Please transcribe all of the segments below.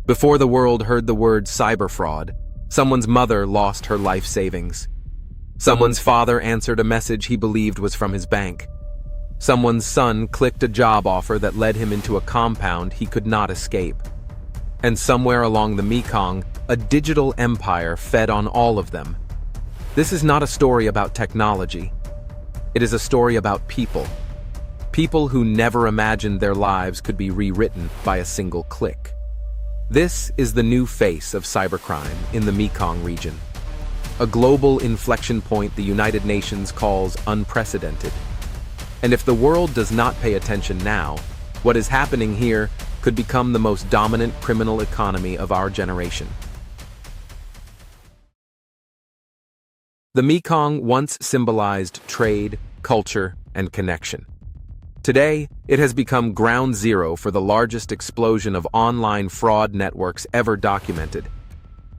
Before the world heard the word cyberfraud, someone's mother lost her life savings. Someone's father answered a message he believed was from his bank. Someone's son clicked a job offer that led him into a compound he could not escape. And somewhere along the Mekong, a digital empire fed on all of them. This is not a story about technology. It is a story about people. People who never imagined their lives could be rewritten by a single click. This is the new face of cybercrime in the Mekong region. A global inflection point the United Nations calls unprecedented. And if the world does not pay attention now, what is happening here could become the most dominant criminal economy of our generation. The Mekong once symbolized trade, culture, and connection. Today, it has become ground zero for the largest explosion of online fraud networks ever documented.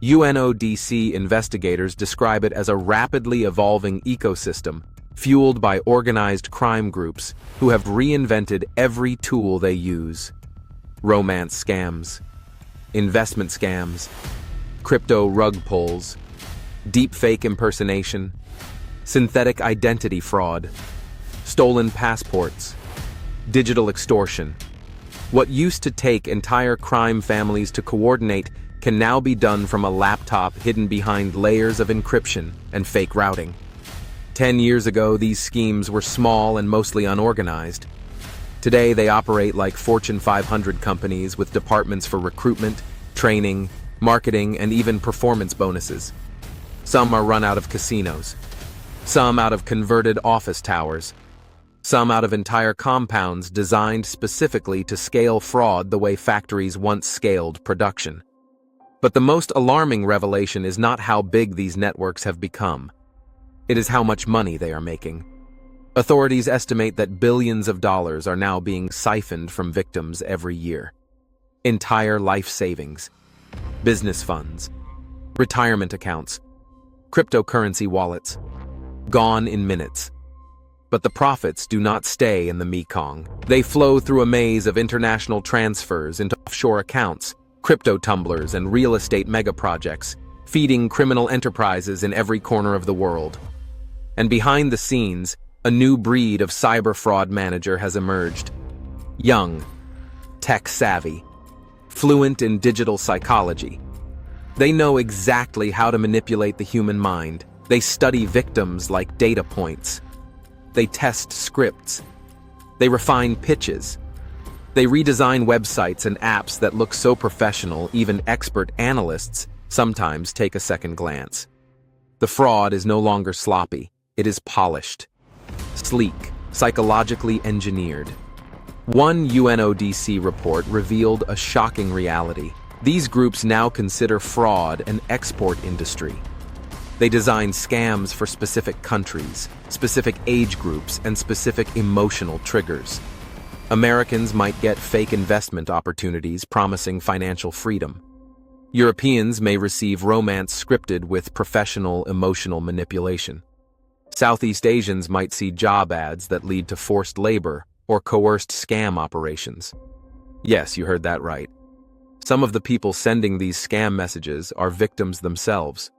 UNODC investigators describe it as a rapidly evolving ecosystem fueled by organized crime groups who have reinvented every tool they use. Romance scams, investment scams, crypto rug pulls, deepfake impersonation, synthetic identity fraud, stolen passports, digital extortion. What used to take entire crime families to coordinate can now be done from a laptop hidden behind layers of encryption and fake routing. 10 years ago, these schemes were small and mostly unorganized. Today, they operate like Fortune 500 companies with departments for recruitment, training, marketing, and even performance bonuses. Some are run out of casinos, some out of converted office towers, some out of entire compounds designed specifically to scale fraud the way factories once scaled production. But the most alarming revelation is not how big these networks have become. It is how much money they are making. Authorities estimate that billions of dollars are now being siphoned from victims every year. Entire life savings, business funds, retirement accounts, cryptocurrency wallets, gone in minutes. But the profits do not stay in the Mekong. They flow through a maze of international transfers into offshore accounts, crypto tumblers, and real estate megaprojects, feeding criminal enterprises in every corner of the world. And behind the scenes, a new breed of cyber fraud manager has emerged. Young, tech-savvy, fluent in digital psychology. They know exactly how to manipulate the human mind. They study victims like data points. They test scripts. They refine pitches. They redesign websites and apps that look so professional, even expert analysts sometimes take a second glance. The fraud is no longer sloppy. It is polished, sleek, psychologically engineered. One UNODC report revealed a shocking reality. These groups now consider fraud an export industry. They design scams for specific countries, specific age groups, and specific emotional triggers. Americans might get fake investment opportunities promising financial freedom. Europeans may receive romance scripted with professional emotional manipulation. Southeast Asians might see job ads that lead to forced labor or coerced scam operations. Yes, you heard that right. Some of the people sending these scam messages are victims themselves.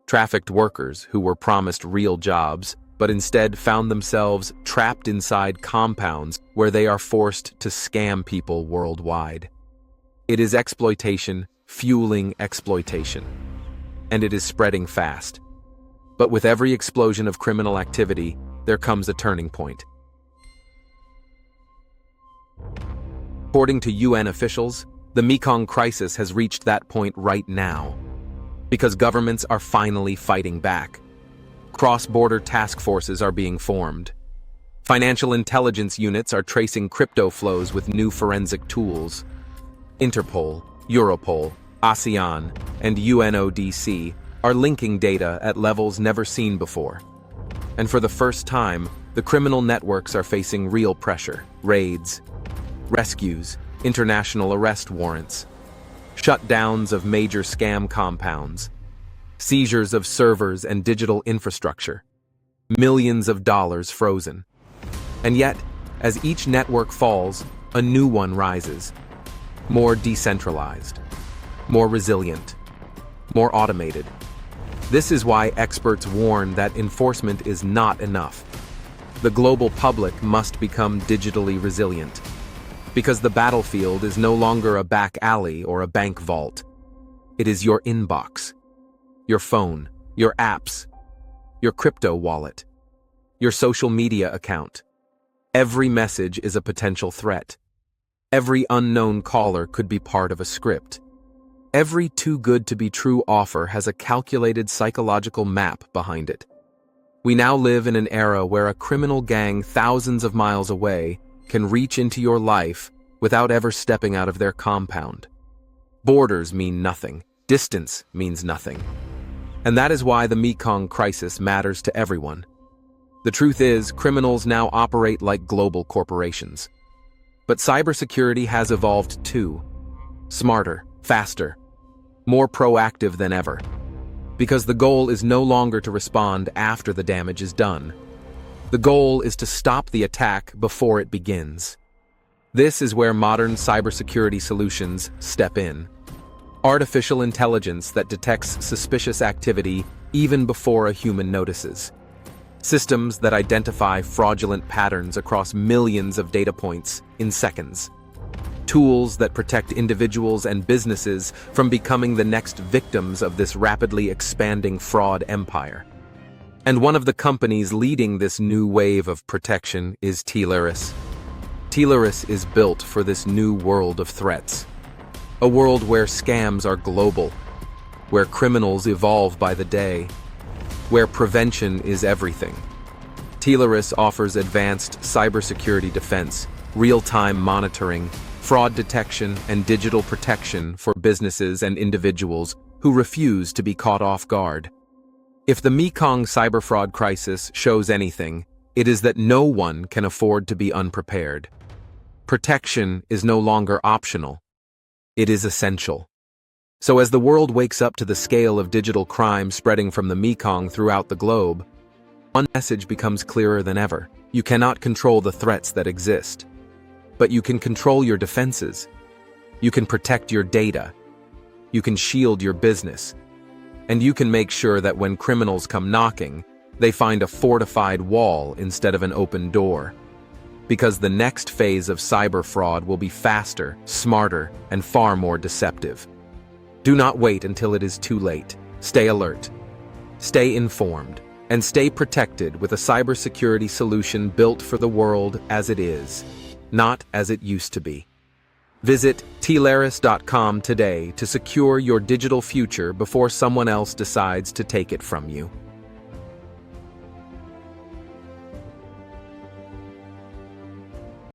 Trafficked workers who were promised real jobs, but instead found themselves trapped inside compounds where they are forced to scam people worldwide. It is exploitation fueling exploitation, and it is spreading fast. But with every explosion of criminal activity, there comes a turning point. According to UN officials, the Mekong crisis has reached that point right now, because governments are finally fighting back. Cross-border task forces are being formed. Financial intelligence units are tracing crypto flows with new forensic tools. Interpol, Europol, ASEAN, and UNODC are linking data at levels never seen before. And for the first time, the criminal networks are facing real pressure: raids, rescues, international arrest warrants, shutdowns of major scam compounds, seizures of servers and digital infrastructure, millions of dollars frozen. And yet, as each network falls, a new one rises, more decentralized, more resilient, more automated. This is why experts warn that enforcement is not enough. The global public must become digitally resilient, because the battlefield is no longer a back alley or a bank vault. It is your inbox, your phone, your apps, your crypto wallet, your social media account. Every message is a potential threat. Every unknown caller could be part of a script. Every too good to be true offer has a calculated psychological map behind it. We now live in an era where a criminal gang thousands of miles away can reach into your life without ever stepping out of their compound. Borders mean nothing. Distance means nothing. And that is why the Mekong crisis matters to everyone. The truth is, criminals now operate like global corporations. But cybersecurity has evolved too. Smarter, faster, more proactive than ever. Because the goal is no longer to respond after the damage is done. The goal is to stop the attack before it begins. This is where modern cybersecurity solutions step in. Artificial intelligence that detects suspicious activity even before a human notices. Systems that identify fraudulent patterns across millions of data points in seconds. Tools that protect individuals and businesses from becoming the next victims of this rapidly expanding fraud empire. And one of the companies leading this new wave of protection is Cybersecurity. Cybersecurity is built for this new world of threats. A world where scams are global, where criminals evolve by the day, where prevention is everything. Cybersecurity offers advanced cybersecurity defense, real-time monitoring, fraud detection, and digital protection for businesses and individuals who refuse to be caught off guard. If the Mekong cyberfraud crisis shows anything, it is that no one can afford to be unprepared. Protection is no longer optional. It is essential. So as the world wakes up to the scale of digital crime spreading from the Mekong throughout the globe, one message becomes clearer than ever. You cannot control the threats that exist. But you can control your defenses. You can protect your data. You can shield your business. And you can make sure that when criminals come knocking, they find a fortified wall instead of an open door. Because the next phase of cyber fraud will be faster, smarter, and far more deceptive. Do not wait until it is too late. Stay alert. Stay informed. And stay protected with a cybersecurity solution built for the world as it is, not as it used to be. Visit cybersecurity.com today to secure your digital future before someone else decides to take it from you.